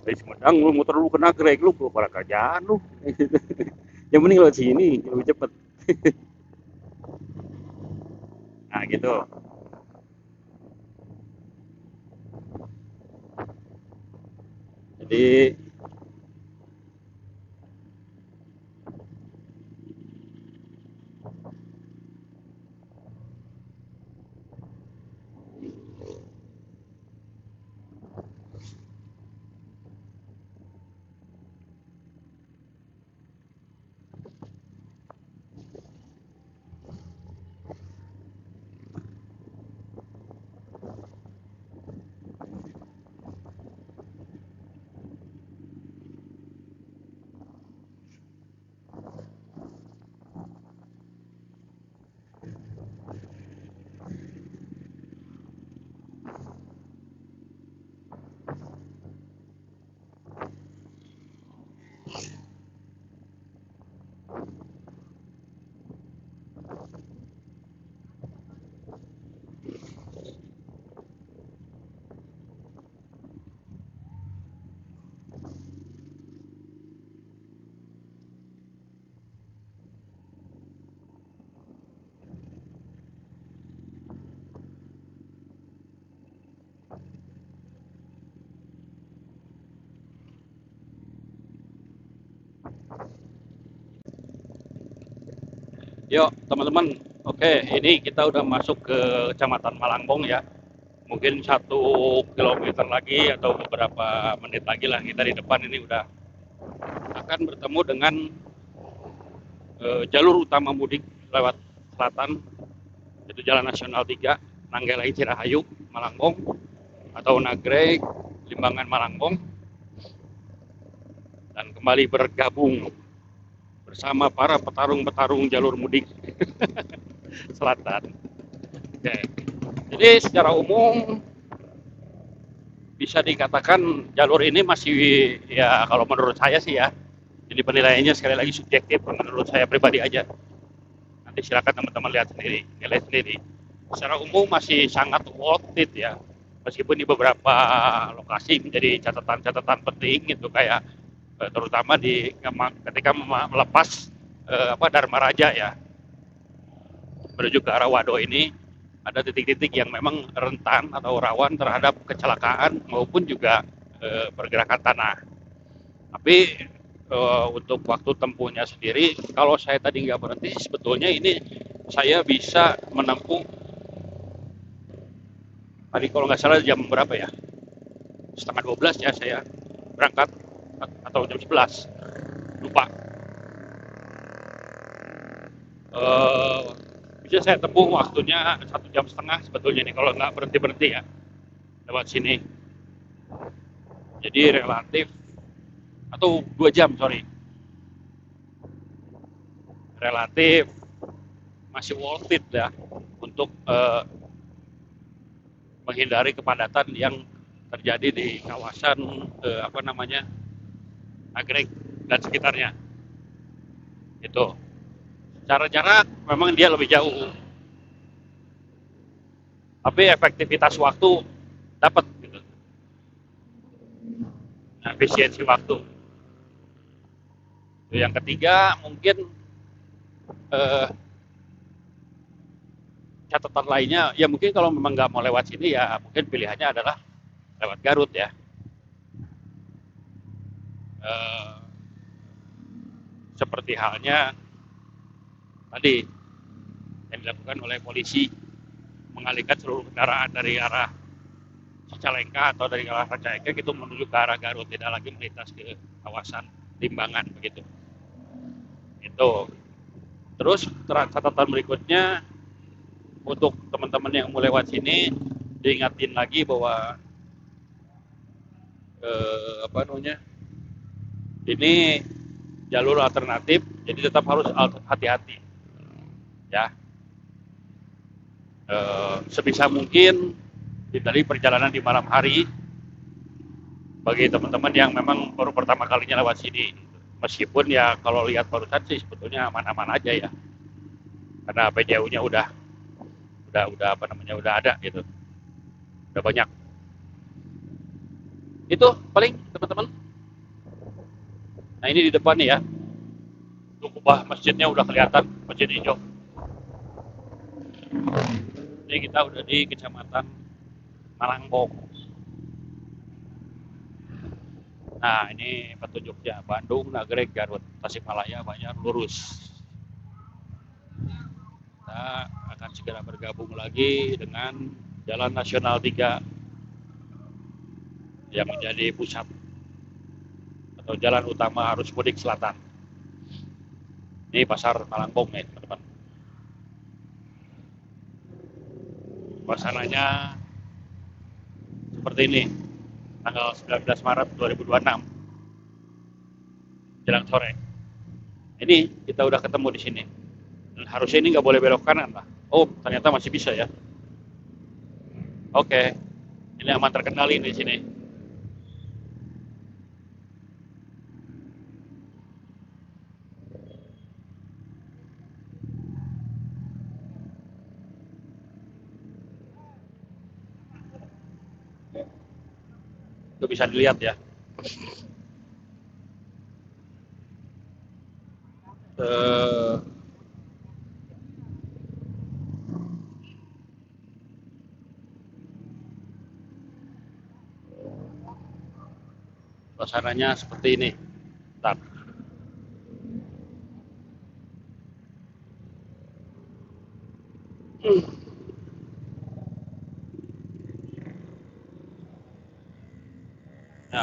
Speaker 1: Dari Sumedang lu muter dulu ke Nagrek, lu ke para kerjaan lu. Yang mending lewat sini lebih cepet. Nah gitu. Jadi Yuk teman-teman, oke ini kita udah masuk ke Kecamatan Malangbong ya. Mungkin 1 kilometer lagi atau beberapa menit lagi lah kita di depan ini udah akan bertemu dengan jalur utama mudik lewat selatan, itu Jalan Nasional 3, Nanggelai Cirahayu, Malangbong, atau Nagreg, Limbangan Malangbong, dan kembali bergabung bersama para petarung-petarung jalur mudik selatan. Oke. Jadi secara umum bisa dikatakan jalur ini masih, ya kalau menurut saya sih ya, jadi penilaiannya sekali lagi subjektif, menurut saya pribadi aja. Nanti silakan teman-teman lihat sendiri, nilai sendiri. Secara umum masih sangat worth it ya, meskipun di beberapa lokasi menjadi catatan-catatan penting gitu, kayak terutama ketika melepas Dharma Raja ya menuju ke arah Wado ini, ada titik-titik yang memang rentan atau rawan terhadap kecelakaan maupun juga pergerakan tanah. Tapi untuk waktu tempuhnya sendiri, kalau saya tadi nggak berhenti, sebetulnya ini saya bisa menempuh tadi kalau nggak salah jam berapa ya, setengah 12 ya saya berangkat, atau jam 11 lupa. Eh, Bisa saya tempuh waktunya 1,5 jam sebetulnya nih kalau nggak berhenti berhenti ya lewat sini. Jadi relatif, atau 2 jam sorry, relatif masih worth it ya untuk menghindari kepadatan yang terjadi di kawasan Nagreg dan sekitarnya. Itu secara jarak memang dia lebih jauh, tapi efektivitas waktu dapat gitu. Nah, efisiensi waktu. Yang ketiga mungkin eh, catatan lainnya ya, mungkin kalau memang nggak mau lewat sini ya mungkin pilihannya adalah lewat Garut ya. Eh, Seperti halnya tadi yang dilakukan oleh polisi, mengalihkan seluruh kendaraan dari arah Cicalengka atau dari arah Rancaekek itu menuju ke arah Garut, tidak lagi melintas ke kawasan Limbangan begitu. Itu. Terus catatan berikutnya untuk teman-teman yang mau lewat sini, diingatin lagi bahwa apa namanya, ini jalur alternatif, jadi tetap harus hati-hati ya. Sebisa mungkin hindari perjalanan di malam hari bagi teman-teman yang memang baru pertama kalinya lewat sini. Meskipun ya kalau lihat barusan sih sebetulnya aman-aman aja ya, karena PJU-nya udah apa namanya udah ada gitu, udah banyak. Itu paling teman-teman. Nah ini di depan nih ya, tuh kubah masjidnya udah kelihatan, masjid hijau. Ini kita udah di Kecamatan Malangbong. Nah ini petunjuknya, Bandung, Nagreg, Garut, Tasikmalaya, Banjar, lurus. Kita akan segera bergabung lagi dengan Jalan Nasional 3 yang menjadi pusat atau jalan utama arus mudik selatan. Ini pasar Malangbong nih teman-teman. Suasananya seperti ini, tanggal 19 Maret 2026, jelang sore. Ini kita udah ketemu di sini. Dan harusnya ini nggak boleh belok kanan lah. Oh, ternyata masih bisa ya. Oke, ini aman terkendali di sini. Itu bisa dilihat ya. Suasananya seperti ini. Bentar. Nah,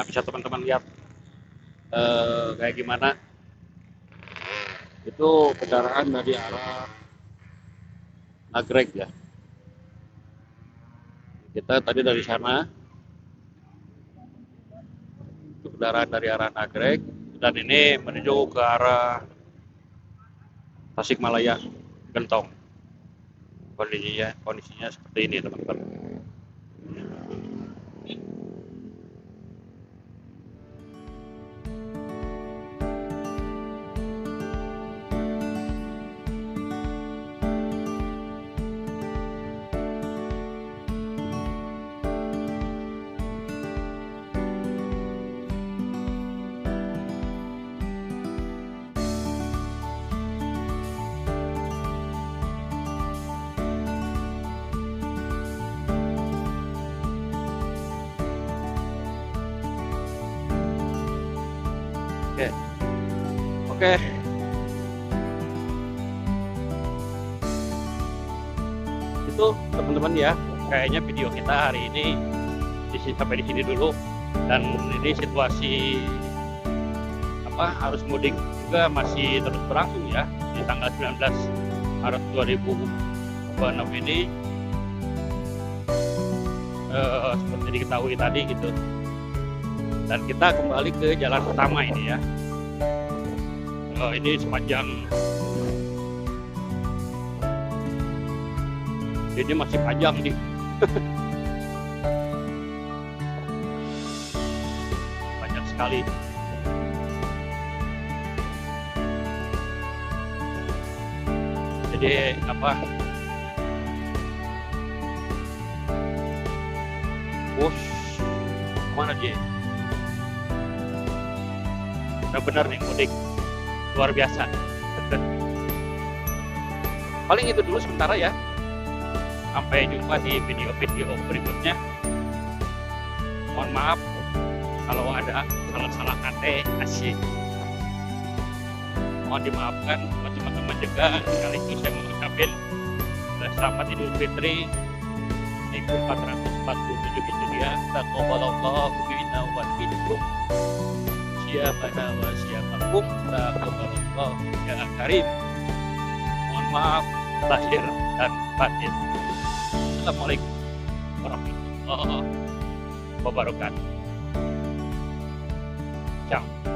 Speaker 1: bisa teman-teman lihat kayak gimana itu kendaraan dari arah Nagreg ya. Kita tadi dari sana, itu kendaraan dari arah Nagreg, dan ini menuju ke arah Tasikmalaya, Gentong. Kondisinya seperti ini teman-teman. Oke, oke. Itu teman-teman ya, kayaknya video kita hari ini sampai di sini dulu. Dan ini situasi arus mudik juga masih terus berlangsung ya di tanggal 19 Maret 2026 ini. Seperti diketahui tadi gitu. Dan kita kembali ke jalan utama ini ya. Ini sepanjang ini masih panjang nih. Banyak sekali. Jadi bos mana dia? Benar-benar nih mudik luar biasa. Paling itu dulu sementara ya. Sampai jumpa di video-video berikutnya. Mohon maaf kalau ada salah-salah kata asik. Mohon dimaafkan buat teman-teman juga. Sekaligus saya mengucapkan selamat Idul Fitri 1447 Hijriah. Taqabbalallahu minna wa minkum. Siapana wa siapakum. Taqabbalallahu ya karim. Mohon maaf lahir dan batin. Assalamualaikum warahmatullahi wabarakatuh. Ciao.